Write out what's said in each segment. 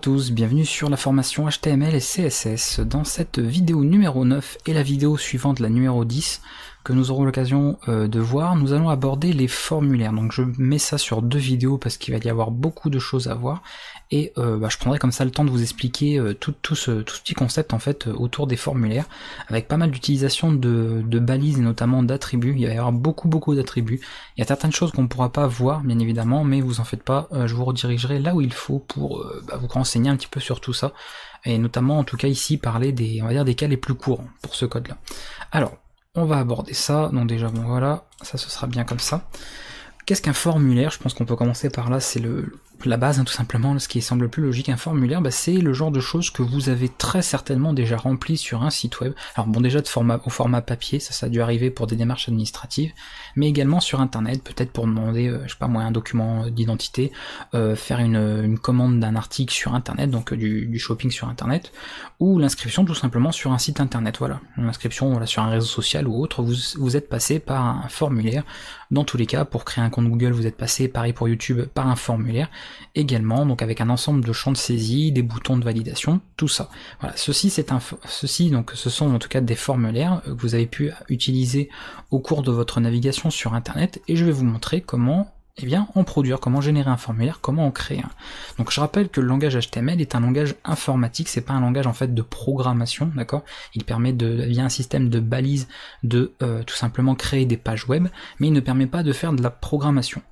tous, bienvenue sur la formation HTML et CSS. Dans cette vidéo numéro 9 et la vidéo suivante, la numéro 10, que nous aurons l'occasion de voir, nous allons aborder les formulaires. Donc je mets ça sur deux vidéos parce qu'il va y avoir beaucoup de choses à voir. Et je prendrai comme ça le temps de vous expliquer tout ce petit concept en fait autour des formulaires, avec pas mal d'utilisation de balises et notamment d'attributs. Il va y avoir beaucoup d'attributs. Il y a certaines choses qu'on ne pourra pas voir bien évidemment, mais vous en faites pas, je vous redirigerai là où il faut pour vous renseigner un petit peu sur tout ça. Et notamment en tout cas ici parler des, on va dire, des cas les plus courants pour ce code là. Alors, on va aborder ça, donc déjà bon voilà, ça ce sera bien comme ça. Qu'est-ce qu'un formulaire? Je pense qu'on peut commencer par là, c'est la base tout simplement, ce qui semble le plus logique. Un formulaire, c'est le genre de choses que vous avez très certainement déjà rempli sur un site web. Alors bon, déjà au format papier, ça a dû arriver pour des démarches administratives, mais également sur internet, peut-être pour demander, je sais pas moi, un document d'identité, faire une commande d'un article sur internet, donc du shopping sur internet, ou l'inscription tout simplement sur un site internet, voilà. L'inscription sur un réseau social ou autre, vous êtes passé par un formulaire. Dans tous les cas, pour créer un compte Google, vous êtes passé, pareil pour YouTube, par un formulaire, également, donc avec un ensemble de champs de saisie, des boutons de validation, tout ça. Voilà, ce sont en tout cas des formulaires que vous avez pu utiliser au cours de votre navigation sur Internet, et je vais vous montrer comment en produire, comment générer un formulaire, comment en créer un. Donc je rappelle que le langage HTML est un langage informatique, c'est pas un langage en fait de programmation, d'accord? Il permet via un système de balises de tout simplement créer des pages web, mais il ne permet pas de faire de la programmation.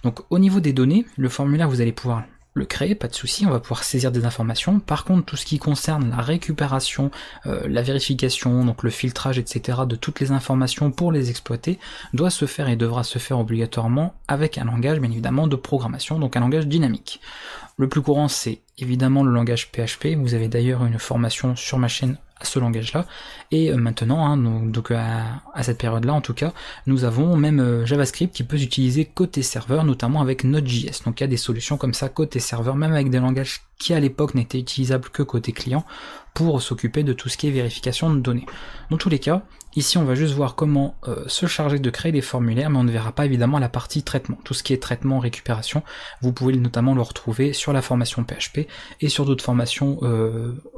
Donc au niveau des données, le formulaire vous allez pouvoir le créer, pas de souci, on va pouvoir saisir des informations. Par contre, tout ce qui concerne la récupération, la vérification, donc le filtrage, etc. de toutes les informations pour les exploiter, doit se faire et devra se faire obligatoirement avec un langage, bien évidemment, de programmation, donc un langage dynamique. Le plus courant, c'est évidemment le langage PHP. Vous avez d'ailleurs une formation sur ma chaîne à ce langage-là. Et maintenant, donc à cette période-là, en tout cas, nous avons même JavaScript qui peut s'utiliser côté serveur, notamment avec Node.js. Donc il y a des solutions comme ça côté serveur, même avec des langages qui à l'époque n'étaient utilisables que côté client, pour s'occuper de tout ce qui est vérification de données. Dans tous les cas, ici on va juste voir comment se charger de créer des formulaires, mais on ne verra pas évidemment la partie traitement. Tout ce qui est traitement, récupération, vous pouvez notamment le retrouver sur la formation PHP et sur d'autres formations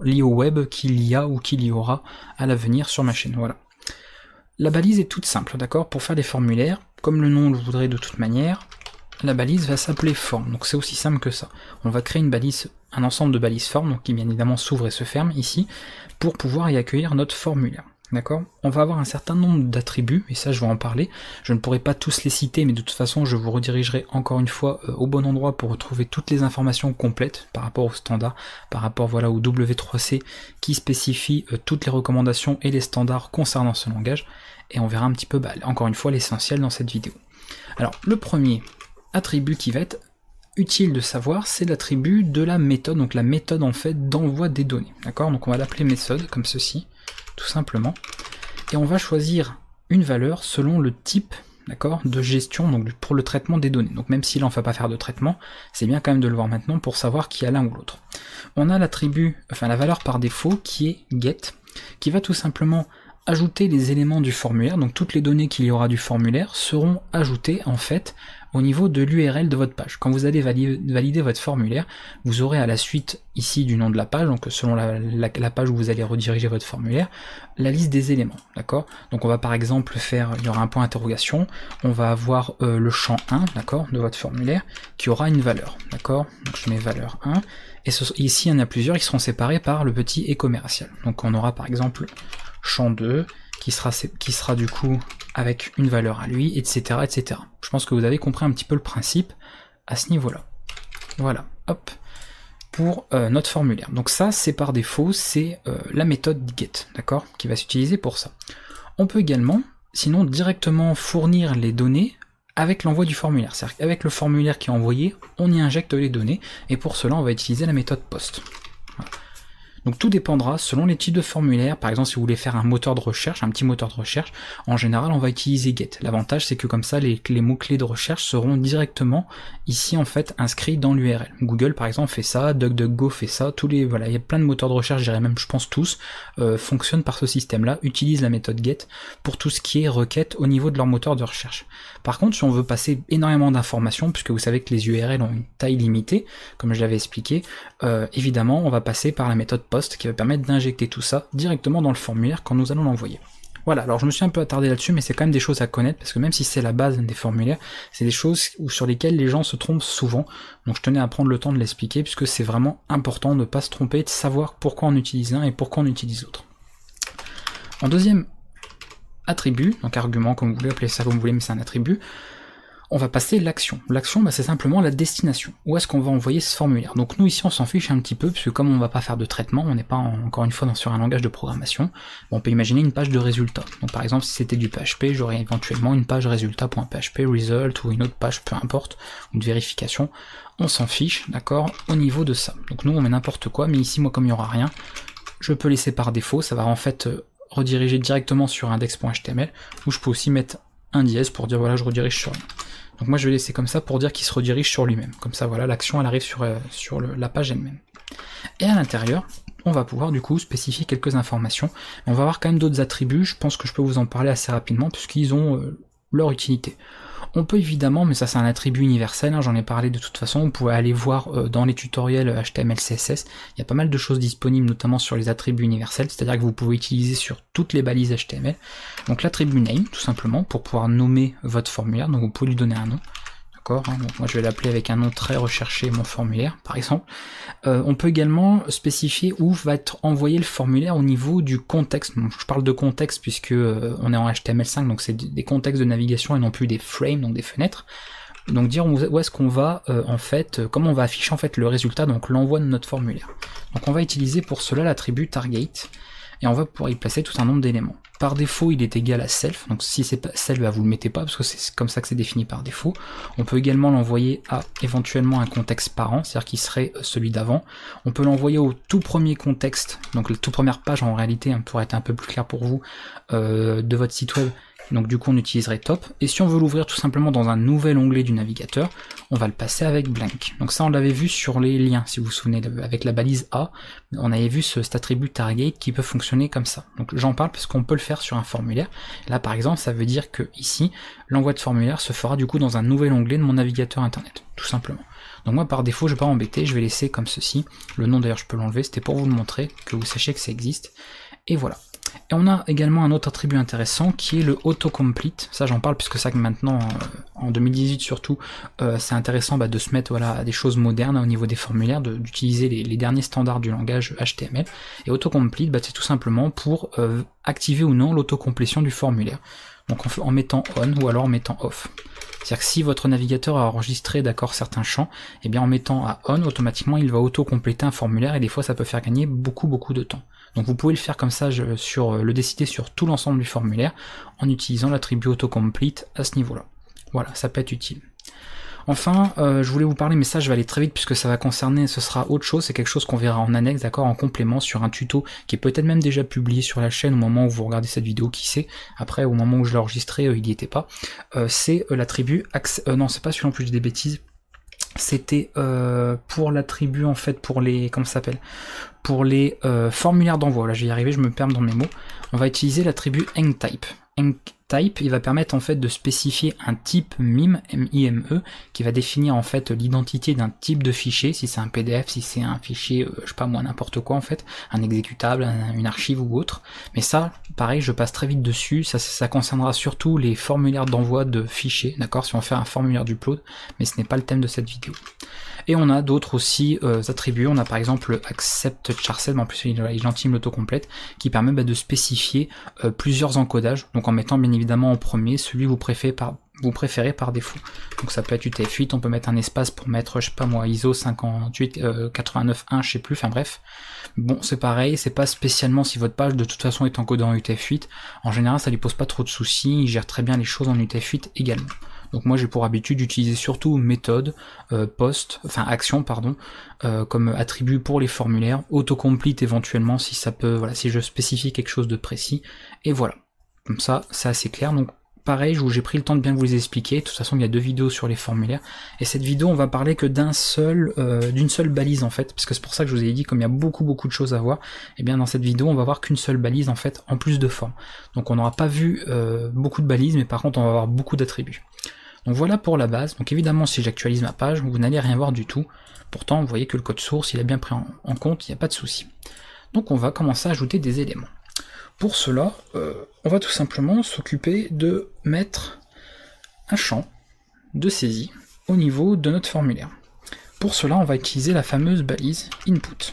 liées au web qu'il y a ou qu'il y aura à l'avenir sur ma chaîne. Voilà. La balise est toute simple, d'accord? Pour faire des formulaires, comme le nom le voudrait de toute manière, la balise va s'appeler forme, donc c'est aussi simple que ça. On va créer une balise, un ensemble de balises formes, donc qui bien évidemment s'ouvre et se ferme ici, pour pouvoir y accueillir notre formulaire. D'accord? On va avoir un certain nombre d'attributs, et ça je vais en parler. Je ne pourrai pas tous les citer, mais de toute façon je vous redirigerai encore une fois au bon endroit pour retrouver toutes les informations complètes par rapport au standard, par rapport au W3C qui spécifie toutes les recommandations et les standards concernant ce langage, et on verra un petit peu, encore une fois, l'essentiel dans cette vidéo. Alors, le premier attribut qui va être utile de savoir, c'est l'attribut de la méthode, donc la méthode en fait d'envoi des données. D'accord? Donc on va l'appeler méthode, comme ceci, tout simplement, et on va choisir une valeur selon le type, d'accord, de gestion, donc pour le traitement des données. Donc même si là on ne va pas faire de traitement, c'est bien quand même de le voir maintenant pour savoir qui a l'un ou l'autre. On a l'attribut, la valeur par défaut qui est get, qui va tout simplement ajouter les éléments du formulaire, donc toutes les données qu'il y aura du formulaire seront ajoutées en fait au niveau de l'URL de votre page. Quand vous allez valider votre formulaire, vous aurez à la suite ici du nom de la page, donc selon la page où vous allez rediriger votre formulaire, la liste des éléments, d'accord? Donc on va par exemple il y aura un point d'interrogation, on va avoir le champ 1, d'accord, de votre formulaire, qui aura une valeur, d'accord? Donc je mets valeur 1, et ici il y en a plusieurs qui seront séparés par le petit et commercial. Donc on aura par exemple champ 2, qui sera du coup avec une valeur à lui, etc., etc. Je pense que vous avez compris un petit peu le principe à ce niveau-là. Voilà, hop, pour notre formulaire. Donc ça, c'est par défaut, c'est la méthode get, d'accord, qui va s'utiliser pour ça. On peut également, sinon, directement fournir les données avec l'envoi du formulaire. C'est-à-dire qu'avec le formulaire qui est envoyé, on y injecte les données, et pour cela, on va utiliser la méthode post. Voilà. Donc tout dépendra selon les types de formulaires. Par exemple, si vous voulez faire un moteur de recherche, un petit moteur de recherche, en général on va utiliser get. L'avantage c'est que comme ça les mots-clés de recherche seront directement ici en fait inscrits dans l'URL. Google par exemple fait ça, DuckDuckGo fait ça, voilà, il y a plein de moteurs de recherche, je dirais même je pense tous, fonctionnent par ce système-là, utilisent la méthode get pour tout ce qui est requête au niveau de leur moteur de recherche. Par contre, si on veut passer énormément d'informations, puisque vous savez que les URL ont une taille limitée, comme je l'avais expliqué, évidemment on va passer par la méthode post qui va permettre d'injecter tout ça directement dans le formulaire quand nous allons l'envoyer. Voilà, alors je me suis un peu attardé là-dessus, mais c'est quand même des choses à connaître, parce que même si c'est la base des formulaires, c'est des choses sur lesquelles les gens se trompent souvent, donc je tenais à prendre le temps de l'expliquer, puisque c'est vraiment important de ne pas se tromper, de savoir pourquoi on utilise l'un et pourquoi on utilise l'autre. En deuxième attribut, donc argument, comme vous voulez, appeler ça comme vous voulez, mais c'est un attribut, on va passer l'action. L'action, c'est simplement la destination. Où est-ce qu'on va envoyer ce formulaire? Donc nous ici on s'en fiche un petit peu, puisque comme on va pas faire de traitement, on n'est pas encore une fois sur un langage de programmation, on peut imaginer une page de résultat. Donc par exemple si c'était du PHP, j'aurais éventuellement une page résultat.php, result, ou une autre page, peu importe, ou de vérification. On s'en fiche, d'accord, au niveau de ça. Donc nous on met n'importe quoi, mais ici moi comme il n'y aura rien, je peux laisser par défaut, ça va en fait rediriger directement sur index.html, où je peux aussi mettre un dièse pour dire voilà je redirige sur lui. Donc moi je vais laisser comme ça pour dire qu'il se redirige sur lui-même. Comme ça voilà, l'action elle arrive sur la page elle-même. Et à l'intérieur, on va pouvoir du coup spécifier quelques informations. On va avoir quand même d'autres attributs, je pense que je peux vous en parler assez rapidement puisqu'ils ont leur utilité. On peut évidemment, mais ça c'est un attribut universel, hein, j'en ai parlé de toute façon, vous pouvez aller voir dans les tutoriels HTML, CSS, il y a pas mal de choses disponibles notamment sur les attributs universels, c'est-à-dire que vous pouvez utiliser sur toutes les balises HTML. Donc l'attribut name, tout simplement, pour pouvoir nommer votre formulaire, donc vous pouvez lui donner un nom. D'accord, hein, donc moi je vais l'appeler avec un nom très recherché, mon formulaire par exemple. On peut également spécifier où va être envoyé le formulaire au niveau du contexte. Donc, je parle de contexte puisque on est en HTML5, donc c'est des contextes de navigation et non plus des frames, donc des fenêtres. Donc dire où est-ce qu'on va en fait, comment on va afficher en fait le résultat, donc l'envoi de notre formulaire. Donc on va utiliser pour cela l'attribut target et on va pouvoir y placer tout un nombre d'éléments. Par défaut, il est égal à self, donc si c'est pas self, bah, vous le mettez pas, parce que c'est comme ça que c'est défini par défaut. On peut également l'envoyer à éventuellement un contexte parent, c'est-à-dire qui serait celui d'avant. On peut l'envoyer au tout premier contexte, donc la toute première page en réalité, hein, pour être un peu plus clair pour vous, de votre site web. Donc du coup on utiliserait top, et si on veut l'ouvrir tout simplement dans un nouvel onglet du navigateur, on va le passer avec blank. Donc ça on l'avait vu sur les liens, si vous vous souvenez, avec la balise A, on avait vu cet attribut target qui peut fonctionner comme ça. Donc j'en parle parce qu'on peut le faire sur un formulaire. Là par exemple ça veut dire que ici, l'envoi de formulaire se fera du coup dans un nouvel onglet de mon navigateur internet, tout simplement. Donc moi par défaut je vais pas m'embêter, je vais laisser comme ceci. Le nom d'ailleurs je peux l'enlever, c'était pour vous le montrer, que vous sachiez que ça existe. Et voilà. Et on a également un autre attribut intéressant qui est le autocomplete. Ça j'en parle puisque ça que maintenant, en 2018 surtout, c'est intéressant de se mettre voilà, à des choses modernes au niveau des formulaires, d'utiliser les derniers standards du langage HTML. Et autocomplete, c'est tout simplement pour activer ou non l'autocomplétion du formulaire. Donc en mettant on ou alors en mettant off. C'est-à-dire que si votre navigateur a enregistré d'accord certains champs, et bien en mettant à on, automatiquement il va auto-compléter un formulaire et des fois ça peut faire gagner beaucoup de temps. Donc vous pouvez le faire comme ça, le décider sur tout l'ensemble du formulaire en utilisant l'attribut autocomplete à ce niveau-là. Voilà, ça peut être utile. Enfin, je voulais vous parler, mais ça je vais aller très vite puisque ça va concerner, ce sera autre chose, c'est quelque chose qu'on verra en annexe, d'accord, en complément sur un tuto qui est peut-être même déjà publié sur la chaîne au moment où vous regardez cette vidéo, qui sait, après au moment où je l'ai enregistré, il n'y était pas, c'est l'attribut, non c'est pas celui-là en plus des bêtises, c'était pour l'attribut en fait, pour les, comment ça s'appelle, pour les formulaires d'envoi, là je vais y arriver, je me perds dans mes mots, on va utiliser l'attribut EncType. EncType, il va permettre en fait de spécifier un type MIME, M-I-M-E, qui va définir en fait l'identité d'un type de fichier, si c'est un PDF, si c'est un fichier, je sais pas moi, n'importe quoi en fait, un exécutable, une archive ou autre. Mais ça, pareil, je passe très vite dessus, ça concernera surtout les formulaires d'envoi de fichiers, d'accord, si on fait un formulaire d'upload, mais ce n'est pas le thème de cette vidéo. Et on a d'autres aussi attributs, on a par exemple accept charset, mais en plus il gentille l'autocomplète, qui permet de spécifier plusieurs encodages, donc en mettant bien évidemment en premier celui que vous préférez par défaut. Donc ça peut être UTF-8, on peut mettre un espace pour mettre, je sais pas moi, ISO 89.1, je sais plus, enfin bref. Bon, c'est pareil, c'est pas spécialement si votre page de toute façon est encodée en UTF-8, en général ça lui pose pas trop de soucis, il gère très bien les choses en UTF-8 également. Donc moi j'ai pour habitude d'utiliser surtout méthode, action pardon, comme attribut pour les formulaires, autocomplete éventuellement si ça peut, voilà, si je spécifie quelque chose de précis, et voilà. Comme ça, c'est assez clair. Donc pareil, j'ai pris le temps de bien vous les expliquer. De toute façon, il y a 2 vidéos sur les formulaires. Et cette vidéo, on va parler que d'une seule balise en fait, parce que c'est pour ça que je vous ai dit, comme il y a beaucoup de choses à voir, et bien dans cette vidéo, on va voir qu'une seule balise en fait, en plus de forme. Donc on n'aura pas vu beaucoup de balises, mais par contre, on va avoir beaucoup d'attributs. Donc voilà pour la base. Donc évidemment, si j'actualise ma page, vous n'allez rien voir du tout. Pourtant, vous voyez que le code source, il est bien pris en compte, il n'y a pas de souci. Donc on va commencer à ajouter des éléments. Pour cela, on va tout simplement s'occuper de mettre un champ de saisie au niveau de notre formulaire. Pour cela, on va utiliser la fameuse balise input.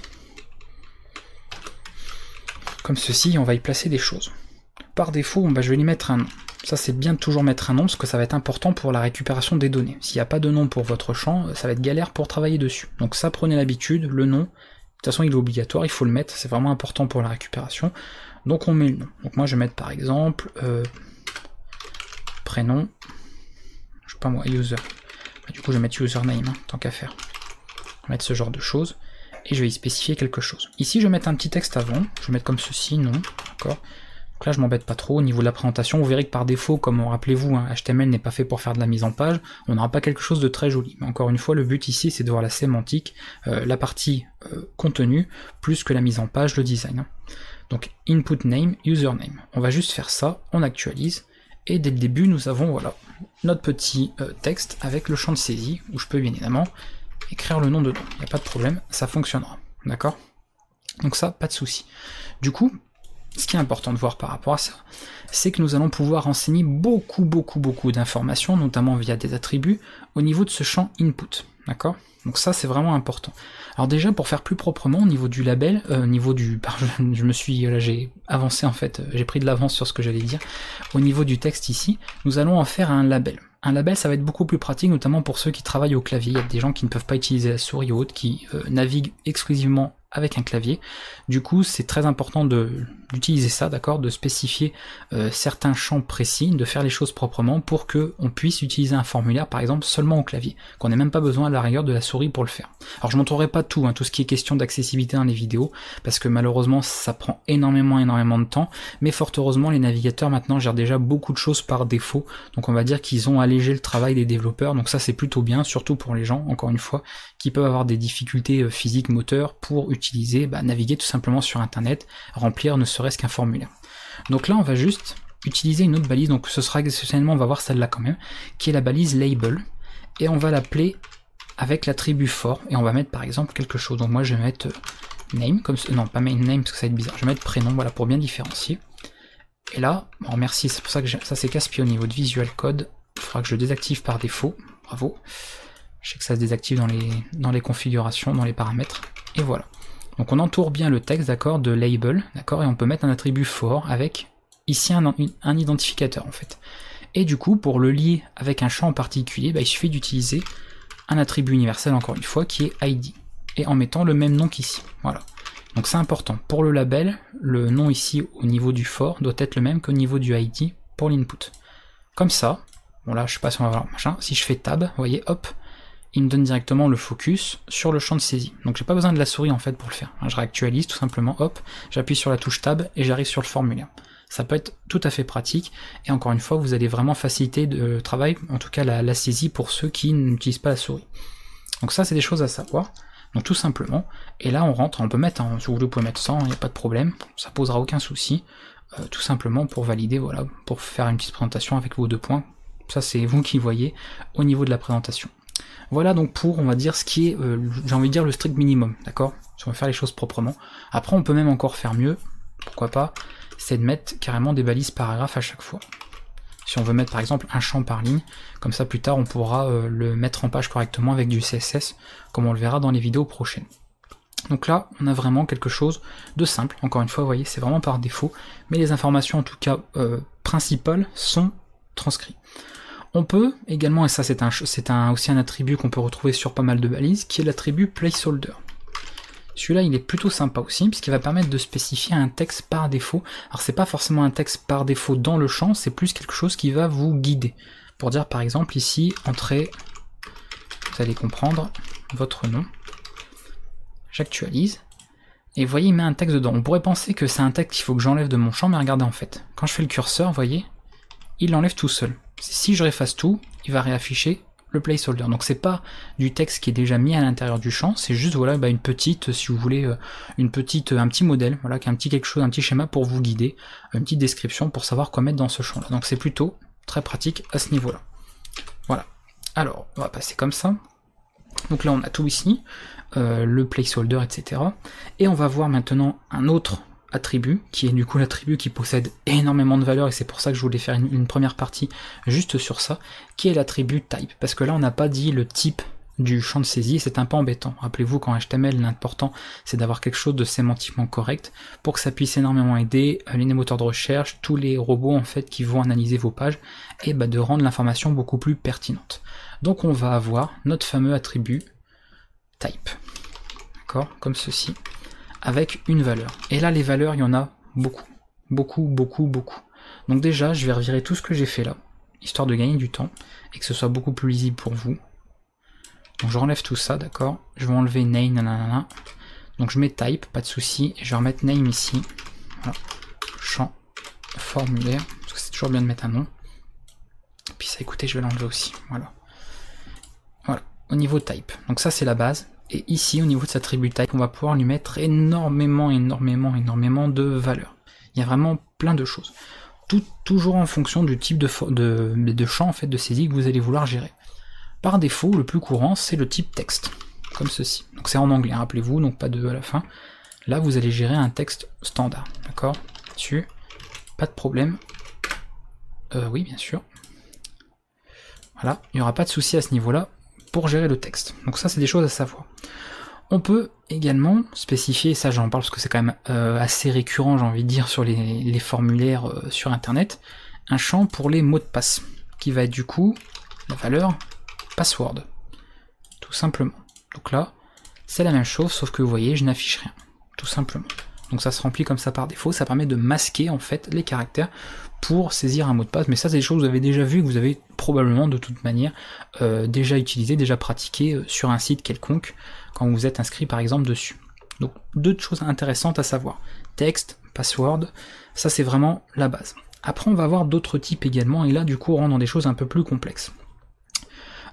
Comme ceci, on va y placer des choses. Par défaut, je vais y mettre un nom. Ça, c'est bien de toujours mettre un nom, parce que ça va être important pour la récupération des données. S'il n'y a pas de nom pour votre champ, ça va être galère pour travailler dessus. Donc ça, prenez l'habitude, le nom, de toute façon il est obligatoire, il faut le mettre, c'est vraiment important pour la récupération. Donc on met le nom. Donc moi je vais mettre par exemple prénom, je sais pas moi, user. Du coup je vais mettre username, hein, tant qu'à faire. On va mettre ce genre de choses, et je vais y spécifier quelque chose. Ici je vais mettre un petit texte avant, je vais mettre comme ceci, non, d'accord. Donc là je m'embête pas trop, au niveau de la présentation, vous verrez que par défaut, comme rappelez-vous, hein, HTML n'est pas fait pour faire de la mise en page, on n'aura pas quelque chose de très joli. Mais encore une fois, le but ici c'est de voir la sémantique, la partie contenu, plus que la mise en page, le design. Hein. Donc input name, username. On va juste faire ça, on actualise, et dès le début nous avons voilà notre petit texte avec le champ de saisie, où je peux bien évidemment écrire le nom dedans, il n'y a pas de problème, ça fonctionnera, d'accord? Donc ça, pas de souci. Du coup, ce qui est important de voir par rapport à ça, c'est que nous allons pouvoir renseigner beaucoup d'informations, notamment via des attributs, au niveau de ce champ input, d'accord? Donc ça c'est vraiment important. Alors déjà pour faire plus proprement au niveau du label, j'ai avancé en fait, j'ai pris de l'avance sur ce que j'allais dire. Au niveau du texte ici, nous allons en faire un label. Un label ça va être beaucoup plus pratique, notamment pour ceux qui travaillent au clavier. Il y a des gens qui ne peuvent pas utiliser la souris ou autre, qui naviguent exclusivement avec un clavier. Du coup c'est très important d'utiliser ça, d'accord, de spécifier certains champs précis, de faire les choses proprement pour que on puisse utiliser un formulaire par exemple seulement au clavier, qu'on n'ait même pas besoin à la rigueur de la souris pour le faire. Alors je montrerai pas tout, hein, tout ce qui est question d'accessibilité dans les vidéos, parce que malheureusement ça prend énormément de temps, mais fort heureusement les navigateurs maintenant gèrent déjà beaucoup de choses par défaut, donc on va dire qu'ils ont allégé le travail des développeurs, donc ça c'est plutôt bien, surtout pour les gens, encore une fois, qui peuvent avoir des difficultés physiques, moteurs, pour utiliser, naviguer tout simplement sur internet, remplir ne serait-ce qu'un formulaire. Donc là on va juste utiliser une autre balise, donc ce sera exceptionnellement, on va voir celle-là quand même, qui est la balise label, et on va l'appeler avec l'attribut for, et on va mettre par exemple quelque chose. Donc moi je vais mettre name, comme non pas main name parce que ça va être bizarre, je vais mettre prénom, voilà, pour bien différencier. Et là, bon merci, c'est pour ça que ça c'est casse-pied au niveau de Visual Code, il faudra que je le désactive par défaut, bravo. Je sais que ça se désactive dans les configurations, dans les paramètres, et voilà. Donc on entoure bien le texte, d'accord, de label, d'accord, et on peut mettre un attribut for avec ici un identificateur en fait. Et du coup, pour le lier avec un champ en particulier, il suffit d'utiliser un attribut universel, encore une fois, qui est ID, et en mettant le même nom qu'ici, voilà. Donc c'est important. Pour le label, le nom ici au niveau du for doit être le même qu'au niveau du ID pour l'input. Comme ça, bon là je sais pas si on va voir machin, si je fais tab, vous voyez, hop, il me donne directement le focus sur le champ de saisie. Donc j'ai pas besoin de la souris en fait pour le faire. Je réactualise tout simplement, hop, j'appuie sur la touche tab et j'arrive sur le formulaire. Ça peut être tout à fait pratique, et encore une fois, vous allez vraiment faciliter le travail, en tout cas la saisie pour ceux qui n'utilisent pas la souris. Donc ça c'est des choses à savoir. Donc tout simplement, et là on rentre, on peut mettre, si vous voulez vous pouvez mettre 100, il n'y a pas de problème, ça posera aucun souci, tout simplement pour valider, voilà, pour faire une petite présentation avec vos 2 points, ça c'est vous qui voyez au niveau de la présentation. Voilà donc pour, on va dire, ce qui est, j'ai envie de dire, le strict minimum, d'accord, si on veut faire les choses proprement. Après on peut même encore faire mieux, pourquoi pas, c'est de mettre carrément des balises paragraphes à chaque fois. Si on veut mettre par exemple un champ par ligne, comme ça plus tard on pourra le mettre en page correctement avec du CSS, comme on le verra dans les vidéos prochaines. Donc là, on a vraiment quelque chose de simple, encore une fois, vous voyez, c'est vraiment par défaut, mais les informations en tout cas principales sont transcrites. On peut également, et ça c'est aussi un attribut qu'on peut retrouver sur pas mal de balises, qui est l'attribut placeholder. Celui-là il est plutôt sympa aussi, puisqu'il va permettre de spécifier un texte par défaut. Alors c'est pas forcément un texte par défaut dans le champ, c'est plus quelque chose qui va vous guider. pour dire par exemple ici, entrée, vous allez comprendre, votre nom. J'actualise. Et vous voyez, il met un texte dedans. On pourrait penser que c'est un texte qu'il faut que j'enlève de mon champ, mais regardez en fait. Quand je fais le curseur, vous voyez, il l'enlève tout seul. Si je réefface tout, il va réafficher le placeholder. Donc c'est pas du texte qui est déjà mis à l'intérieur du champ, c'est juste voilà une petite, si vous voulez, un petit modèle, voilà, un petit quelque chose, un petit schéma pour vous guider, une petite description pour savoir quoi mettre dans ce champ-là. Donc c'est plutôt très pratique à ce niveau-là. Voilà. Alors, on va passer comme ça. Donc là on a tout ici, le placeholder, etc. Et on va voir maintenant un autre attribut, qui est du coup l'attribut qui possède énormément de valeur, et c'est pour ça que je voulais faire une première partie juste sur ça, qui est l'attribut type, parce que là on n'a pas dit le type du champ de saisie, et c'est un peu embêtant. Rappelez-vous qu'en HTML, l'important c'est d'avoir quelque chose de sémantiquement correct, pour que ça puisse énormément aider les moteurs de recherche, tous les robots en fait qui vont analyser vos pages, et de rendre l'information beaucoup plus pertinente. Donc on va avoir notre fameux attribut type, d'accord, comme ceci, avec une valeur. Et là les valeurs, il y en a beaucoup. Donc déjà, je vais revirer tout ce que j'ai fait là, histoire de gagner du temps, et que ce soit beaucoup plus lisible pour vous. Donc je renlève tout ça, d'accord, je vais enlever name, nanana. Donc je mets type, pas de souci, et je vais remettre name ici, voilà. Champ, formulaire, parce que c'est toujours bien de mettre un nom. Et puis ça, écoutez, je vais l'enlever aussi, voilà. Voilà, au niveau type, donc ça c'est la base. Et ici, au niveau de cet attribut type, on va pouvoir lui mettre énormément de valeurs. Il y a vraiment plein de choses. Toujours en fonction du type de champ en fait, de saisie que vous allez vouloir gérer. Par défaut, le plus courant, c'est le type texte, comme ceci. Donc c'est en anglais, rappelez-vous, donc pas de E à la fin. Là, vous allez gérer un texte standard, d'accord? Dessus, pas de problème. Oui, bien sûr. Voilà, il n'y aura pas de souci à ce niveau-là pour gérer le texte. Donc ça, c'est des choses à savoir. On peut également spécifier, ça j'en parle parce que c'est quand même assez récurrent, j'ai envie de dire, sur les formulaires sur Internet, un champ pour les mots de passe, qui va être du coup la valeur password, tout simplement. Donc là, c'est la même chose, sauf que vous voyez, je n'affiche rien, tout simplement. Donc ça se remplit comme ça par défaut, ça permet de masquer en fait les caractères pour saisir un mot de passe, mais ça c'est des choses que vous avez déjà vues, que vous avez probablement de toute manière déjà utilisé, déjà pratiqué sur un site quelconque, quand vous êtes inscrit par exemple dessus. Donc deux choses intéressantes à savoir, texte, password, ça c'est vraiment la base. Après on va avoir d'autres types également, et là du coup on rentre dans des choses un peu plus complexes.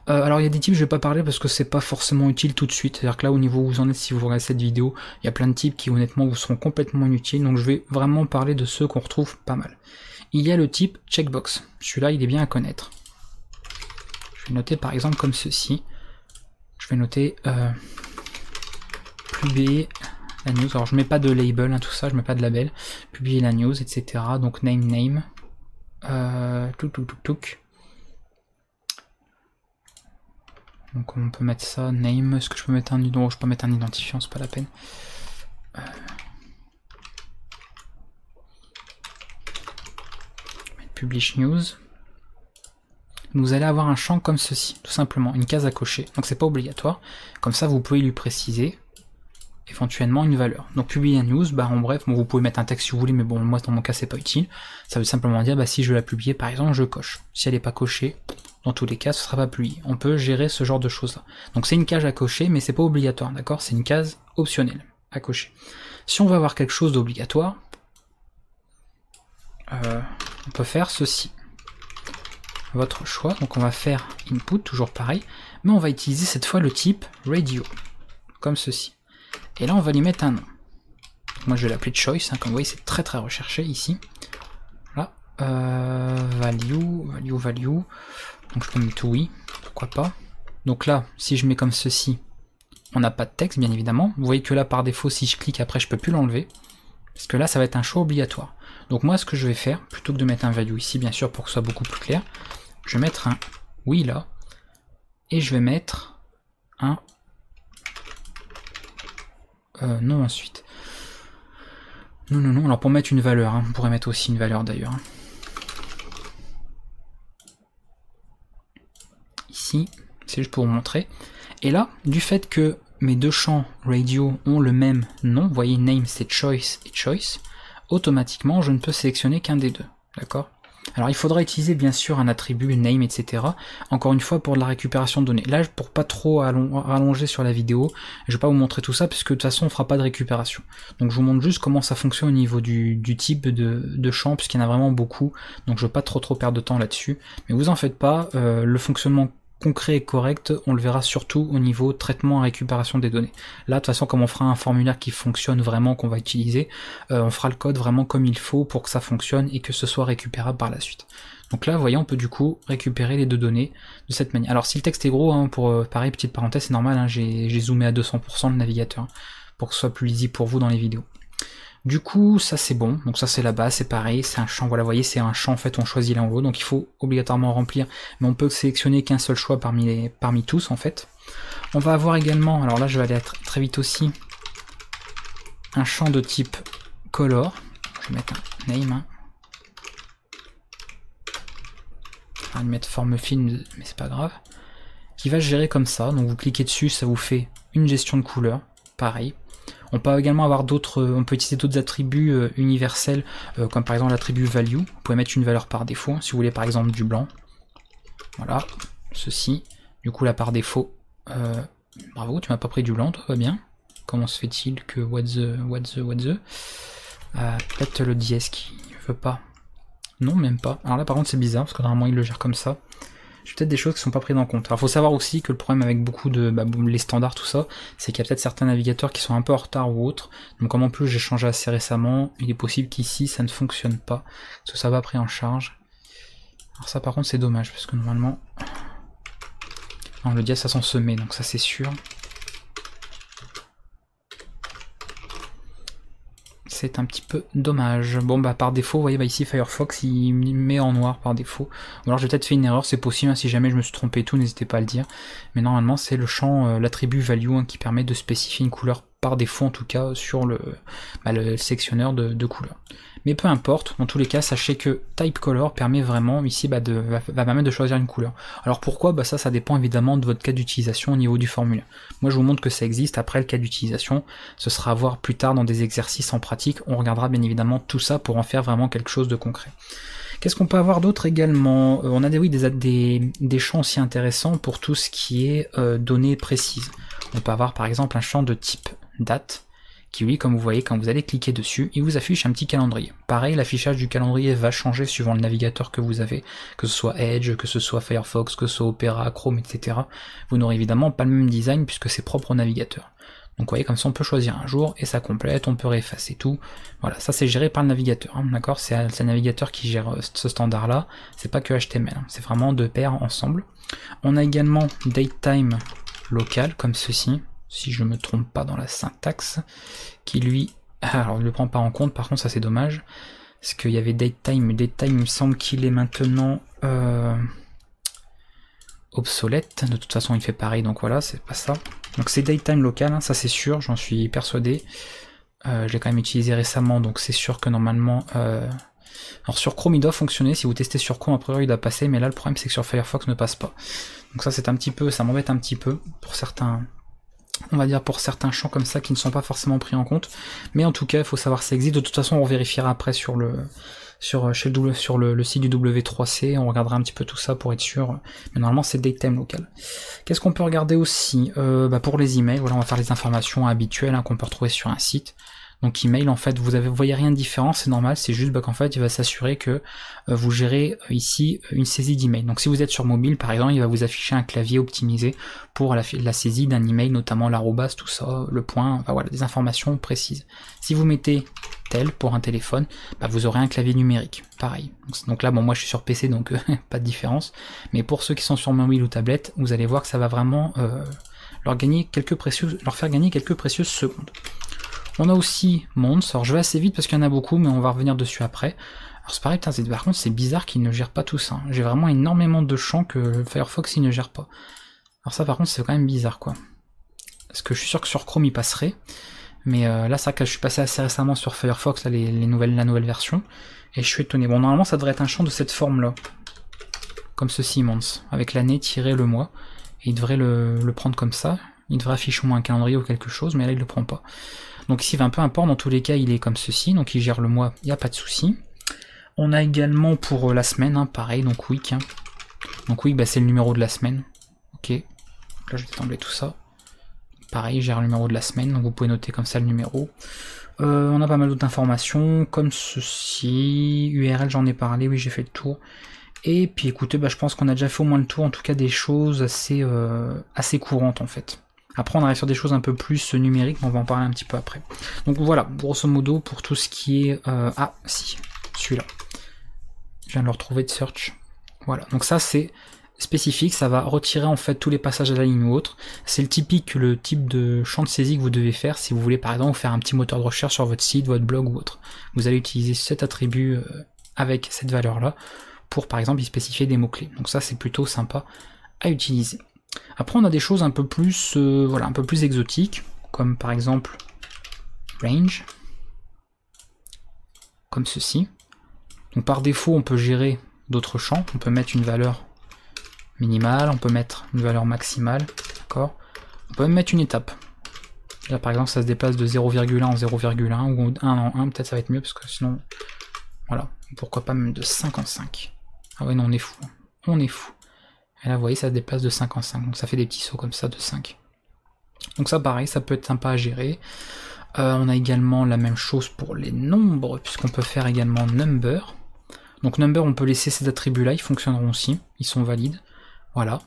Alors il y a des types, je vais pas parler parce que c'est pas forcément utile tout de suite, c'est-à-dire que là au niveau où vous en êtes, si vous regardez cette vidéo, il y a plein de types qui honnêtement vous seront complètement inutiles, donc je vais vraiment parler de ceux qu'on retrouve pas mal. Il y a le type checkbox, celui-là il est bien à connaître. Je vais noter par exemple comme ceci, je vais noter publier la news, alors je mets pas de label, hein, tout ça, je mets pas de label, publier la news, etc. Donc name, touc. Donc on peut mettre ça, name, est-ce que je peux mettre un non, je peux mettre un identifiant, c'est pas la peine. Publish news. Vous allez avoir un champ comme ceci, tout simplement, une case à cocher. Donc c'est pas obligatoire. Comme ça vous pouvez lui préciser éventuellement une valeur. Donc publier la news, en bref, bon, vous pouvez mettre un texte si vous voulez, mais bon moi dans mon cas c'est pas utile. Ça veut simplement dire si je veux la publier par exemple, je coche. Si elle n'est pas cochée, dans tous les cas, ce sera pas publié. On peut gérer ce genre de choses-là. Donc c'est une case à cocher, mais c'est pas obligatoire, d'accord? C'est une case optionnelle à cocher. Si on veut avoir quelque chose d'obligatoire, on peut faire ceci. Votre choix. Donc on va faire input, toujours pareil, mais on va utiliser cette fois le type radio, comme ceci. Et là on va lui mettre un nom. Moi je vais l'appeler choice, hein, comme vous voyez c'est très recherché ici. Voilà. Value. Donc je peux mettre oui, pourquoi pas. Donc là, si je mets comme ceci, on n'a pas de texte, bien évidemment. Vous voyez que là, par défaut, si je clique après, je peux plus l'enlever. Parce que là, ça va être un choix obligatoire. Donc moi, ce que je vais faire, plutôt que de mettre un value ici, bien sûr, pour que ce soit beaucoup plus clair, je vais mettre un oui là. Et je vais mettre un non ensuite. Non. Alors pour mettre une valeur, hein, on pourrait mettre aussi une valeur d'ailleurs. Hein. Ici, c'est juste pour vous montrer. Et là, du fait que mes deux champs radio ont le même nom, vous voyez name c'est choice et choice, automatiquement je ne peux sélectionner qu'un des deux, d'accord? Alors il faudra utiliser bien sûr un attribut name, etc. Encore une fois pour la récupération de données. Là, pour pas trop rallonger sur la vidéo, je vais pas vous montrer tout ça puisque de toute façon on fera pas de récupération. Donc je vous montre juste comment ça fonctionne au niveau du type de champ, puisqu'il y en a vraiment beaucoup. Donc je veux pas trop perdre de temps là-dessus. Mais vous en faites pas, le fonctionnement concret et correct, on le verra surtout au niveau traitement et récupération des données. Là, de toute façon, comme on fera un formulaire qui fonctionne vraiment, qu'on va utiliser, on fera le code vraiment comme il faut pour que ça fonctionne et que ce soit récupérable par la suite. Donc là, vous voyez, on peut du coup récupérer les deux données de cette manière. Alors si le texte est gros, hein, pour pareil, petite parenthèse, c'est normal, hein, j'ai zoomé à 200% le navigateur, hein, pour que ce soit plus lisible pour vous dans les vidéos. Du coup, ça c'est bon, donc ça c'est la base, c'est pareil, c'est un champ, voilà, vous voyez, c'est un champ, en fait, on choisit là en haut, donc il faut obligatoirement remplir, mais on peut sélectionner qu'un seul choix parmi tous, en fait. On va avoir également, alors là je vais aller très vite aussi, un champ de type color, je vais mettre un name, hein. Je vais mettre forme film, mais c'est pas grave, qui va se gérer comme ça, donc vous cliquez dessus, ça vous fait une gestion de couleurs, pareil. On peut également avoir on peut utiliser d'autres attributs universels, comme par exemple l'attribut value. Vous pouvez mettre une valeur par défaut, si vous voulez par exemple du blanc. Voilà, ceci. Du coup là par défaut, bravo, tu m'as pas pris du blanc, toi, va bien. Comment se fait-il que what the peut-être le dièse qui veut pas. Non, même pas. Alors là par contre c'est bizarre, parce que normalement il le gère comme ça. J'ai peut-être des choses qui sont pas prises en compte. Alors faut savoir aussi que le problème avec beaucoup de les standards, tout ça, c'est qu'il y a peut-être certains navigateurs qui sont un peu en retard ou autres. Donc comme en plus j'ai changé assez récemment, il est possible qu'ici ça ne fonctionne pas, parce que ça va pris en charge. Alors ça par contre c'est dommage, parce que normalement... Non, le dièse ça s'en se met, donc ça c'est sûr. C'est un petit peu dommage. Bon bah par défaut, vous voyez, ici Firefox il met en noir par défaut. Ou alors j'ai peut-être fait une erreur, c'est possible, hein, si jamais je me suis trompé et tout, n'hésitez pas à le dire. Mais normalement c'est le champ, l'attribut value, hein, qui permet de spécifier une couleur par défaut en tout cas sur le sélectionneur de couleurs. Mais peu importe, dans tous les cas, sachez que type color permet vraiment ici va permettre de choisir une couleur. Alors pourquoi? Ça dépend évidemment de votre cas d'utilisation au niveau du formulaire. Moi je vous montre que ça existe, après le cas d'utilisation, ce sera à voir plus tard dans des exercices en pratique, on regardera bien évidemment tout ça pour en faire vraiment quelque chose de concret. Qu'est-ce qu'on peut avoir d'autre également? On a des champs aussi intéressants pour tout ce qui est données précises. On peut avoir par exemple un champ de type date, qui lui, comme vous voyez, quand vous allez cliquer dessus, il vous affiche un petit calendrier. Pareil, l'affichage du calendrier va changer suivant le navigateur que vous avez, que ce soit Edge, que ce soit Firefox, que ce soit Opera, Chrome, etc. Vous n'aurez évidemment pas le même design puisque c'est propre au navigateur. Donc vous voyez, comme ça on peut choisir un jour et ça complète, on peut réeffacer tout. Voilà, ça c'est géré par le navigateur, hein, d'accord? C'est le navigateur qui gère ce standard-là, c'est pas que HTML, hein, c'est vraiment deux paires ensemble. On a également datetime local, comme ceci, si je me trompe pas dans la syntaxe, qui lui, alors ne le prend pas en compte, par contre ça c'est dommage, parce qu'il y avait datetime, mais datetime il me semble qu'il est maintenant obsolète, de toute façon il fait pareil, donc voilà, c'est pas ça. Donc c'est datetime local, hein, ça c'est sûr, j'en suis persuadé. Je l'ai quand même utilisé récemment, donc c'est sûr que normalement... Alors sur Chrome il doit fonctionner, si vous testez sur Chrome a priori il doit passer, mais là le problème c'est que sur Firefox ne passe pas. Donc ça c'est un petit peu, ça m'embête un petit peu pour certains... On va dire pour certains champs comme ça qui ne sont pas forcément pris en compte, mais en tout cas il faut savoir que ça existe. De toute façon on vérifiera après sur le site du W3C, on regardera un petit peu tout ça pour être sûr, mais normalement c'est datetime local. Qu'est-ce qu'on peut regarder aussi? Pour les emails, voilà, on va faire les informations habituelles, hein, qu'on peut retrouver sur un site. Donc email, en fait, vous voyez rien de différent, c'est normal, c'est juste qu'en fait, il va s'assurer que vous gérez ici une saisie d'email. Donc si vous êtes sur mobile, par exemple, il va vous afficher un clavier optimisé pour la saisie d'un email, notamment l'arrobase, tout ça, le point, enfin voilà, des informations précises. Si vous mettez tel pour un téléphone, vous aurez un clavier numérique, pareil. Donc là, bon, moi je suis sur PC, donc pas de différence. Mais pour ceux qui sont sur mobile ou tablette, vous allez voir que ça va vraiment leur faire gagner quelques précieuses secondes. On a aussi Monts, alors je vais assez vite parce qu'il y en a beaucoup, mais on va revenir dessus après. Alors c'est pareil, par contre c'est bizarre qu'il ne gère pas tout ça. Hein. J'ai vraiment énormément de champs que Firefox il ne gère pas. Alors ça par contre c'est quand même bizarre quoi. Parce que je suis sûr que sur Chrome il passerait. Mais là c'est vrai que je suis passé assez récemment sur Firefox, là, la nouvelle version, et je suis étonné. Bon normalement ça devrait être un champ de cette forme là. Comme ceci Monts, avec l'année tiré le mois. Et il devrait le prendre comme ça. Il devrait afficher au moins un calendrier ou quelque chose, mais là il le prend pas. Donc ici, peu importe, dans tous les cas, il est comme ceci, donc il gère le mois, il n'y a pas de souci. On a également pour la semaine, hein, pareil, donc week. Hein. Donc week, bah, c'est le numéro de la semaine. Ok, là je vais t'embler tout ça. Pareil, j'ai le numéro de la semaine, donc vous pouvez noter comme ça le numéro. On a pas mal d'autres informations, comme ceci. URL, j'en ai parlé, oui, j'ai fait le tour. Et puis écoutez, bah, je pense qu'on a déjà fait au moins le tour, en tout cas des choses assez courantes en fait. Après on arrive sur des choses un peu plus numériques, mais on va en parler un petit peu après. Donc voilà, grosso modo pour tout ce qui est... Ah si, celui-là. Je viens de le retrouver de search. Voilà, donc ça c'est spécifique, ça va retirer en fait tous les passages à la ligne ou autre. C'est le type de champ de saisie que vous devez faire si vous voulez par exemple faire un petit moteur de recherche sur votre site, votre blog ou autre. Vous allez utiliser cet attribut avec cette valeur-là pour par exemple y spécifier des mots-clés. Donc ça c'est plutôt sympa à utiliser. Après on a des choses un peu plus voilà, un peu plus exotiques, comme par exemple range, comme ceci. Donc par défaut on peut gérer d'autres champs, on peut mettre une valeur minimale, on peut mettre une valeur maximale, d'accord. On peut même mettre une étape. Là par exemple ça se déplace de 0,1 en 0,1 ou 1 en 1, peut-être ça va être mieux parce que sinon, voilà, pourquoi pas même de 5 en 5. Ah ouais non on est fou, on est fou. Et là vous voyez ça se déplace de 5 en 5, donc ça fait des petits sauts comme ça de 5. Donc ça pareil, ça peut être sympa à gérer. On a également la même chose pour les nombres, puisqu'on peut faire également number. Donc number on peut laisser ces attributs là, ils fonctionneront aussi, ils sont valides. Voilà,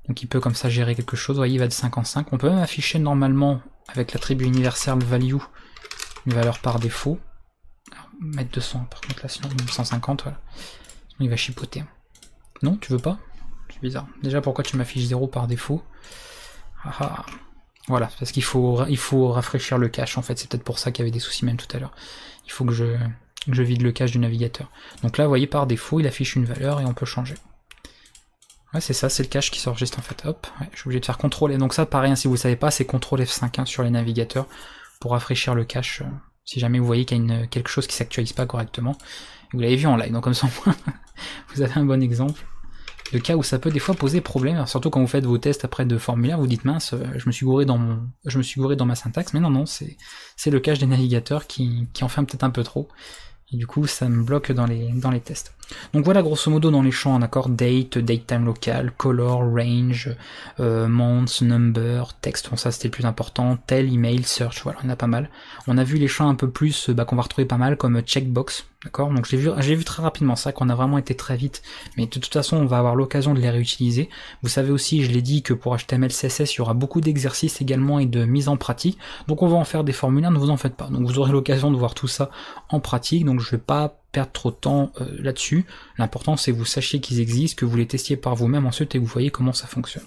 donc il peut comme ça gérer quelque chose, vous voyez il va de 5 en 5. On peut même afficher normalement avec l'attribut universel value une valeur par défaut. Alors, mettre 200 par contre là sinon 150, voilà. Sinon il va chipoter. Non, tu veux pas? C'est bizarre. Déjà pourquoi tu m'affiches 0 par défaut? Ah, voilà, parce qu'il faut rafraîchir le cache en fait, c'est peut-être pour ça qu'il y avait des soucis même tout à l'heure. Il faut que je vide le cache du navigateur. Donc là vous voyez par défaut il affiche une valeur et on peut changer. Ouais, c'est ça, c'est le cache qui s'enregistre en fait. Hop, ouais, je suis obligé de faire CTRL. Et donc ça, pareil, hein, si vous ne savez pas, c'est CTRL F5 hein, sur les navigateurs pour rafraîchir le cache. Si jamais vous voyez qu'il y a quelque chose qui s'actualise pas correctement. Vous l'avez vu en live, donc comme ça, vous avez un bon exemple de cas où ça peut des fois poser problème. Alors, surtout quand vous faites vos tests après de formulaire, vous dites mince, je me suis gouré dans ma syntaxe. Mais non, non, c'est le cache des navigateurs qui en fait peut-être un peu trop. Et du coup, ça me bloque dans les tests. Donc voilà, grosso modo, dans les champs, d'accord, date, date time local, color, range, month, number, text, bon ça c'était le plus important, tel, email, search, voilà, il y en a pas mal. On a vu les champs un peu plus, qu'on va retrouver pas mal, comme checkbox, d'accord, donc j'ai vu très rapidement ça, qu'on a vraiment été très vite, mais de toute façon, on va avoir l'occasion de les réutiliser. Vous savez aussi, je l'ai dit, que pour HTML, CSS, il y aura beaucoup d'exercices également et de mise en pratique, donc on va en faire des formulaires, ne vous en faites pas. Donc vous aurez l'occasion de voir tout ça en pratique, donc je vais pas perdre trop de temps là-dessus. L'important c'est que vous sachiez qu'ils existent, que vous les testiez par vous-même ensuite et que vous voyez comment ça fonctionne.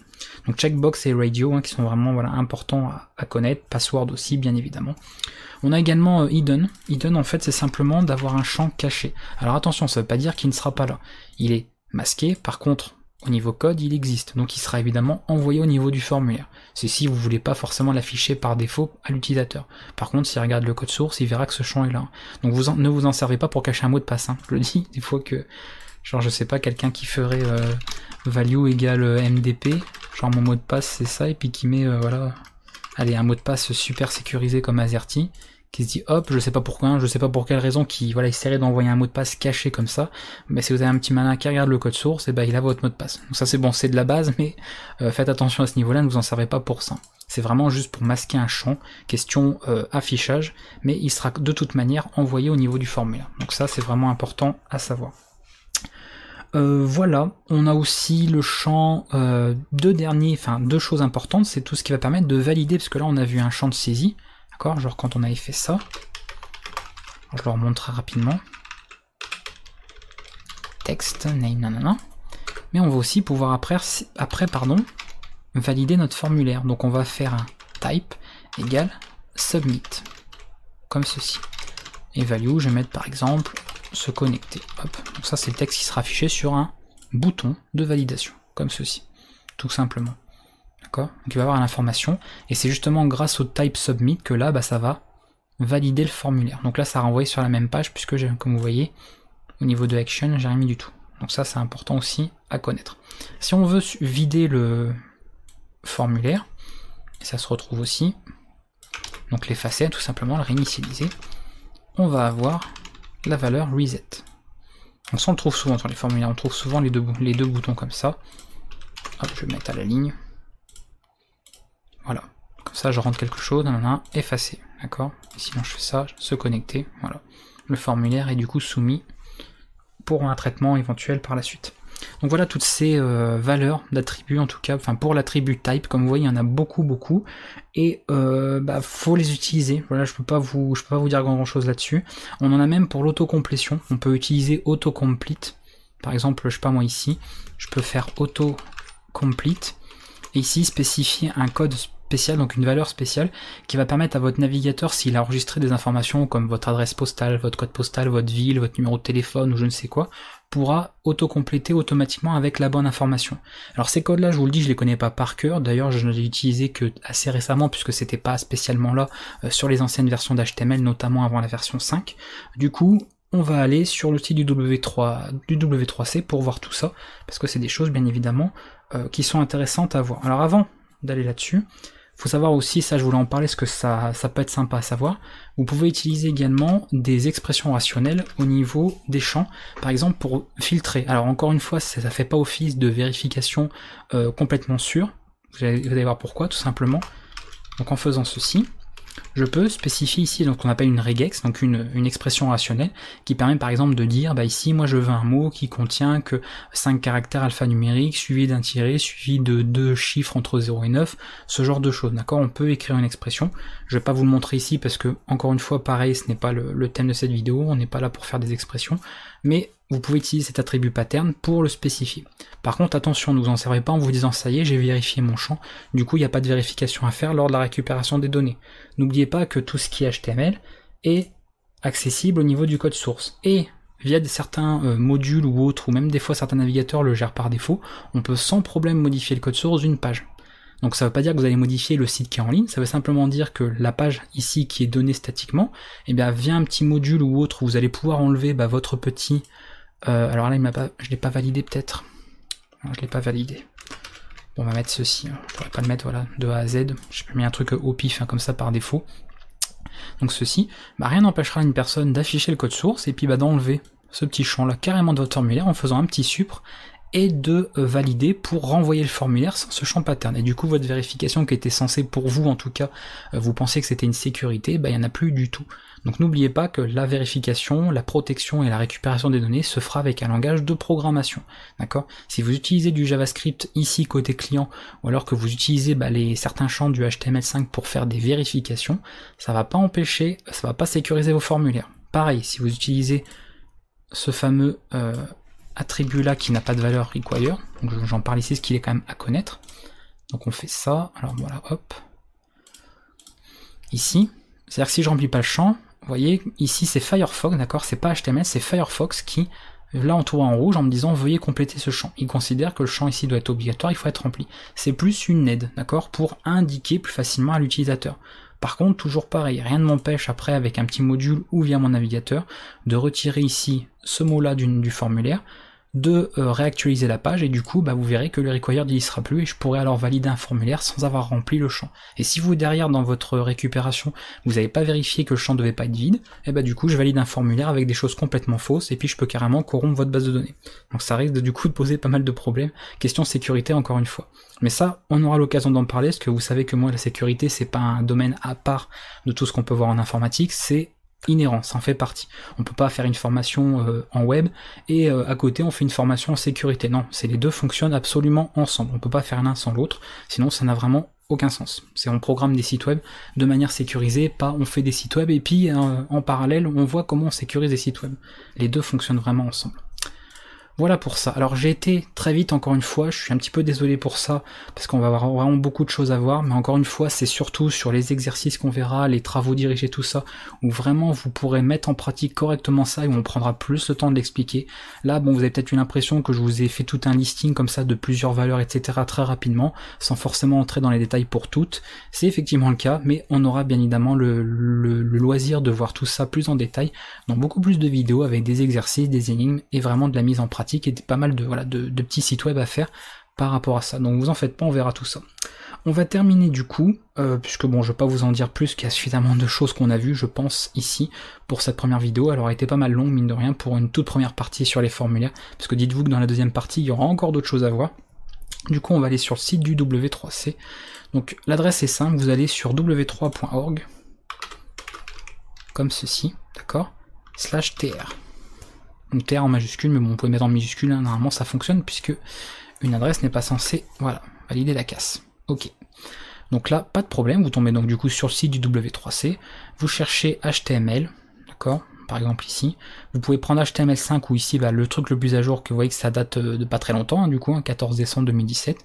Donc checkbox et radio hein, qui sont vraiment voilà, importants à connaître, password aussi bien évidemment. On a également hidden. Hidden en fait c'est simplement d'avoir un champ caché. Alors attention, ça veut pas dire qu'il ne sera pas là. Il est masqué, par contre au niveau code il existe, donc il sera évidemment envoyé au niveau du formulaire. C'est si vous voulez pas forcément l'afficher par défaut à l'utilisateur. Par contre s'il regarde le code source, il verra que ce champ est là. Donc ne vous en servez pas pour cacher un mot de passe, hein. Je le dis, des fois que, genre je sais pas, quelqu'un qui ferait value égale MDP, genre mon mot de passe c'est ça, et puis qui met voilà, allez un mot de passe super sécurisé comme AZERTY, qui se dit hop, je sais pas pourquoi, hein, je sais pas pour quelle raison, qui voilà, essaierait d'envoyer un mot de passe caché comme ça, mais si vous avez un petit malin qui regarde le code source, et ben il a votre mot de passe. Donc ça c'est bon, c'est de la base, mais faites attention à ce niveau-là, ne vous en servez pas pour ça. C'est vraiment juste pour masquer un champ, question affichage, mais il sera de toute manière envoyé au niveau du formulaire. Donc ça c'est vraiment important à savoir. Voilà, on a aussi le champ deux choses importantes, c'est tout ce qui va permettre de valider, parce que là on a vu un champ de saisie. D'accord, genre quand on avait fait ça, je le remonte très rapidement, texte, name, nanana, mais on va aussi pouvoir après valider notre formulaire. Donc on va faire un type égale submit, comme ceci. Et value, je vais mettre par exemple se connecter. Hop. Donc ça c'est le texte qui sera affiché sur un bouton de validation, comme ceci, tout simplement. Donc il va y avoir l'information, et c'est justement grâce au type submit que là ça va valider le formulaire. Donc là ça a renvoyé sur la même page, puisque comme vous voyez au niveau de action j'ai rien mis du tout. Donc ça c'est important aussi à connaître. Si on veut vider le formulaire, ça se retrouve aussi, donc l'effacer tout simplement, le réinitialiser, on va avoir la valeur reset. Donc ça on le trouve souvent sur les formulaires, on trouve souvent les deux boutons comme ça. Hop, je vais mettre à la ligne. Voilà. Comme ça je rentre quelque chose, effacer. D'accord? Sinon je fais ça, se connecter. Voilà. Le formulaire est du coup soumis pour un traitement éventuel par la suite. Donc voilà toutes ces valeurs d'attributs en tout cas, enfin pour l'attribut type, comme vous voyez il y en a beaucoup, et faut les utiliser. Voilà, je peux pas vous dire grand chose là-dessus. On en a même pour l'autocomplétion, on peut utiliser autocomplete. Par exemple, je sais pas moi ici, je peux faire autocomplete, et ici spécifier un code spécial, donc une valeur spéciale, qui va permettre à votre navigateur, s'il a enregistré des informations comme votre adresse postale, votre code postal, votre ville, votre numéro de téléphone ou je ne sais quoi, pourra autocompléter automatiquement avec la bonne information. Alors ces codes là, je vous le dis, je les connais pas par cœur, d'ailleurs je ne les ai utilisés que assez récemment puisque c'était pas spécialement là sur les anciennes versions d'HTML, notamment avant la version 5. Du coup, on va aller sur le site du W3C pour voir tout ça, parce que c'est des choses bien évidemment qui sont intéressantes à voir. Alors avant d'aller là-dessus, faut savoir aussi, ça je voulais en parler, parce que ça peut être sympa à savoir, vous pouvez utiliser également des expressions rationnelles au niveau des champs, par exemple pour filtrer. Alors encore une fois, ça fait pas office de vérification complètement sûre, vous allez voir pourquoi, tout simplement. Donc en faisant ceci, je peux spécifier ici donc qu'on appelle une regex, donc une expression rationnelle, qui permet par exemple de dire, bah ici moi je veux un mot qui contient que 5 caractères alphanumériques, suivi d'un tiret, suivi de 2 chiffres entre 0 et 9, ce genre de choses, d'accord? On peut écrire une expression, je vais pas vous le montrer ici parce que, encore une fois, pareil, ce n'est pas le thème de cette vidéo, on n'est pas là pour faire des expressions, mais vous pouvez utiliser cet attribut pattern pour le spécifier. Par contre, attention, ne vous en servez pas en vous disant ça y est, j'ai vérifié mon champ, du coup il n'y a pas de vérification à faire lors de la récupération des données. N'oubliez pas que tout ce qui est HTML est accessible au niveau du code source. Et via certains modules ou autres, ou même des fois certains navigateurs le gèrent par défaut, on peut sans problème modifier le code source d'une page. Donc ça ne veut pas dire que vous allez modifier le site qui est en ligne, ça veut simplement dire que la page ici qui est donnée statiquement, eh bien via un petit module ou autre, vous allez pouvoir enlever votre petit... alors là, je l'ai pas validé peut-être. Je l'ai pas validé. Bon, on va mettre ceci. Je pourrais pas le mettre voilà, de A à Z. J'ai mis un truc au pif comme ça par défaut. Donc ceci, rien n'empêchera une personne d'afficher le code source et puis d'enlever ce petit champ là carrément de votre formulaire en faisant un petit supre et de valider pour renvoyer le formulaire sans ce champ pattern. Et du coup, votre vérification qui était censée, pour vous en tout cas, vous pensiez que c'était une sécurité, il n'y en a plus du tout. Donc n'oubliez pas que la vérification, la protection et la récupération des données se fera avec un langage de programmation. D'accord? Si vous utilisez du JavaScript ici côté client, ou alors que vous utilisez certains champs du HTML5 pour faire des vérifications, ça va pas empêcher, ça va pas sécuriser vos formulaires. Pareil, si vous utilisez ce fameux attribut là qui n'a pas de valeur require, donc j'en parle ici, ce qu'il est quand même à connaître. Donc on fait ça, alors voilà, hop. Ici, c'est-à-dire que si je remplis pas le champ, vous voyez, ici c'est Firefox, d'accord, c'est pas HTML, c'est Firefox qui, là on tourne en rouge en me disant veuillez compléter ce champ. Il considère que le champ ici doit être obligatoire, il faut être rempli. C'est plus une aide, d'accord, pour indiquer plus facilement à l'utilisateur. Par contre, toujours pareil, rien ne m'empêche après avec un petit module ou via mon navigateur de retirer ici ce mot-là du formulaire, de réactualiser la page et du coup vous verrez que le required n'y sera plus et je pourrai alors valider un formulaire sans avoir rempli le champ. Et si vous derrière dans votre récupération vous n'avez pas vérifié que le champ devait pas être vide, et du coup je valide un formulaire avec des choses complètement fausses et puis je peux carrément corrompre votre base de données. Donc ça risque du coup de poser pas mal de problèmes. Question sécurité encore une fois. Mais ça, on aura l'occasion d'en parler parce que vous savez que moi la sécurité c'est pas un domaine à part de tout ce qu'on peut voir en informatique, c'est inhérent, ça en fait partie. On peut pas faire une formation en web et à côté on fait une formation en sécurité. Non, les deux fonctionnent absolument ensemble. On peut pas faire l'un sans l'autre, sinon ça n'a vraiment aucun sens. C'est on programme des sites web de manière sécurisée, pas on fait des sites web et puis en parallèle on voit comment on sécurise des sites web. Les deux fonctionnent vraiment ensemble. Voilà pour ça. Alors j'ai été très vite encore une fois, je suis un petit peu désolé pour ça, parce qu'on va avoir vraiment beaucoup de choses à voir, mais encore une fois c'est surtout sur les exercices qu'on verra, les travaux dirigés, tout ça, où vraiment vous pourrez mettre en pratique correctement ça et où on prendra plus le temps de l'expliquer. Là bon, vous avez peut-être eu l'impression que je vous ai fait tout un listing comme ça de plusieurs valeurs, etc. très rapidement, sans forcément entrer dans les détails pour toutes. C'est effectivement le cas, mais on aura bien évidemment le loisir de voir tout ça plus en détail dans beaucoup plus de vidéos avec des exercices, des énigmes et vraiment de la mise en pratique et pas mal de petits sites web à faire par rapport à ça. Donc vous en faites pas, on verra tout ça. On va terminer du coup, puisque bon, je vais pas vous en dire plus, qu'il y a suffisamment de choses qu'on a vues, je pense, ici, pour cette première vidéo. Alors elle était pas mal longue, mine de rien, pour une toute première partie sur les formulaires, parce que dites-vous que dans la deuxième partie, il y aura encore d'autres choses à voir. Du coup, on va aller sur le site du W3C. Donc l'adresse est simple, vous allez sur w3.org, comme ceci, d'accord, /tr. Donc TR en majuscule, mais bon, vous pouvez mettre en minuscule, hein, normalement ça fonctionne, puisque une adresse n'est pas censée, voilà, valider la casse. Ok. Donc là, pas de problème, vous tombez donc du coup sur le site du W3C, vous cherchez HTML, d'accord, par exemple ici, vous pouvez prendre HTML5 ou ici bah, le truc le plus à jour que vous voyez que ça date de pas très longtemps, hein, du coup, 14 décembre 2017,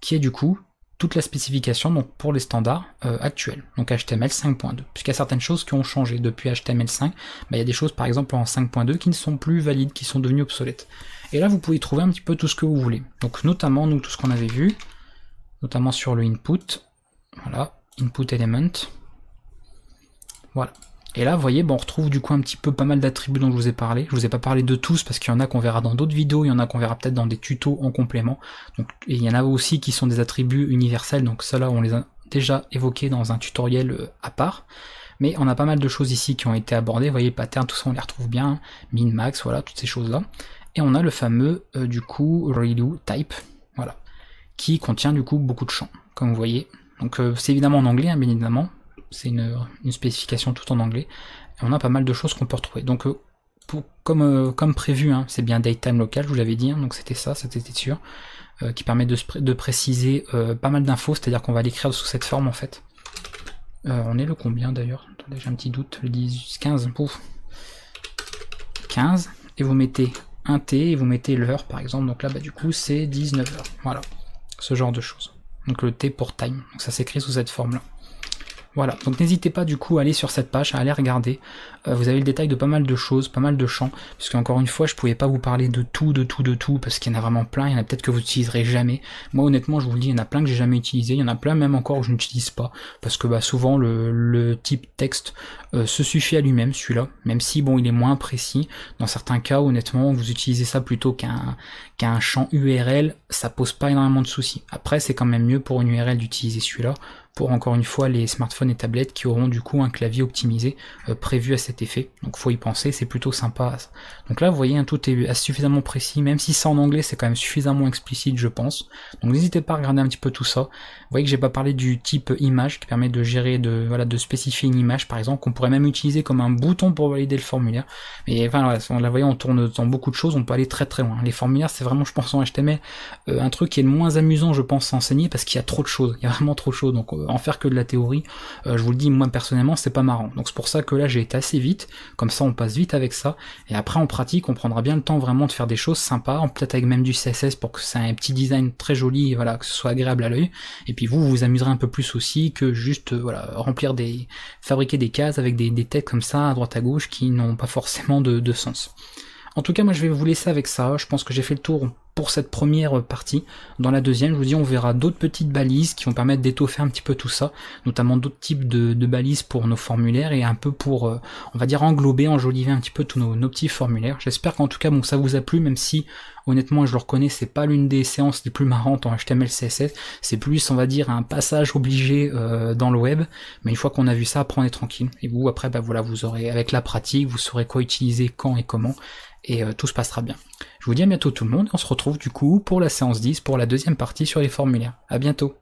qui est du coup toute la spécification donc pour les standards actuels, donc HTML 5.2, puisqu'il y a certaines choses qui ont changé depuis HTML5, bah, il y a des choses par exemple en 5.2 qui ne sont plus valides, qui sont devenues obsolètes. Et là vous pouvez trouver un petit peu tout ce que vous voulez, donc notamment nous tout ce qu'on avait vu, notamment sur le input, voilà, input element, voilà. Et là, vous voyez, bon, on retrouve du coup un petit peu pas mal d'attributs dont je vous ai parlé. Je vous ai pas parlé de tous parce qu'il y en a qu'on verra dans d'autres vidéos, il y en a qu'on verra peut-être dans des tutos en complément. Donc, et il y en a aussi qui sont des attributs universels, donc ceux-là on les a déjà évoqués dans un tutoriel à part. Mais on a pas mal de choses ici qui ont été abordées, vous voyez, pattern, tout ça on les retrouve bien, min, max, voilà, toutes ces choses-là. Et on a le fameux, du coup, redo type, voilà, qui contient du coup beaucoup de champs, comme vous voyez. Donc c'est évidemment en anglais, hein, bien évidemment. C'est une spécification tout en anglais, et on a pas mal de choses qu'on peut retrouver. Donc comme prévu, hein, c'est bien datetime local, je vous l'avais dit, hein, donc c'était ça, c'était sûr, qui permet de préciser pas mal d'infos, c'est-à-dire qu'on va l'écrire sous cette forme en fait. On est le combien d'ailleurs? Attendez, j'ai un petit doute, le 10, 15, pouf. 15, et vous mettez un T, et vous mettez l'heure par exemple, donc là bah, du coup c'est 19h, voilà, ce genre de choses. Donc le T pour time, donc ça s'écrit sous cette forme là. Voilà, donc n'hésitez pas du coup à aller sur cette page, à aller regarder, vous avez le détail de pas mal de choses, pas mal de champs, puisque encore une fois je pouvais pas vous parler de tout, parce qu'il y en a vraiment plein, il y en a peut-être que vous n'utiliserez jamais. Moi honnêtement je vous le dis, il y en a plein que j'ai jamais utilisé, il y en a plein même encore que je n'utilise pas, parce que bah, souvent le type texte se suffit à lui-même, celui-là, même si bon il est moins précis, dans certains cas honnêtement vous utilisez ça plutôt qu'un champ URL, ça pose pas énormément de soucis. Après c'est quand même mieux pour une URL d'utiliser celui-là, pour encore une fois les smartphones et tablettes qui auront du coup un clavier optimisé prévu à cet effet. Donc faut y penser, c'est plutôt sympa. Donc là vous voyez, hein, tout est suffisamment précis, même si c'est en anglais c'est quand même suffisamment explicite je pense. Donc n'hésitez pas à regarder un petit peu tout ça. Vous voyez que j'ai pas parlé du type image qui permet de gérer, de spécifier une image par exemple, qu'on pourrait même utiliser comme un bouton pour valider le formulaire. Mais enfin voilà, vous voyez, on tourne dans beaucoup de choses, on peut aller très très loin. Les formulaires c'est vraiment je pense en HTML un truc qui est le moins amusant je pense à enseigner parce qu'il y a trop de choses, il y a vraiment trop de choses. Donc en faire que de la théorie, je vous le dis, moi personnellement c'est pas marrant, donc c'est pour ça que là j'ai été assez vite, comme ça on passe vite avec ça, et après en pratique on prendra bien le temps vraiment de faire des choses sympas, peut-être avec même du CSS pour que c'est un petit design très joli, et voilà, que ce soit agréable à l'œil, et puis vous vous amuserez un peu plus aussi que juste voilà, fabriquer des cases avec des têtes comme ça à droite à gauche qui n'ont pas forcément de sens. En tout cas moi je vais vous laisser avec ça, je pense que j'ai fait le tour pour cette première partie. Dans la deuxième, je vous dis, on verra d'autres petites balises qui vont permettre d'étoffer un petit peu tout ça, notamment d'autres types de balises pour nos formulaires et un peu pour, on va dire, englober, enjoliver un petit peu tous nos petits formulaires. J'espère qu'en tout cas, bon, ça vous a plu, même si, honnêtement, je le reconnais, c'est pas l'une des séances les plus marrantes en HTML, CSS, c'est plus, on va dire, un passage obligé dans le web, mais une fois qu'on a vu ça, après on est tranquille. Et vous, après, bah voilà, vous aurez, avec la pratique, vous saurez quoi utiliser, quand et comment, et tout se passera bien. Je vous dis à bientôt tout le monde, et on se retrouve du coup pour la séance 10, pour la deuxième partie sur les formulaires. À bientôt.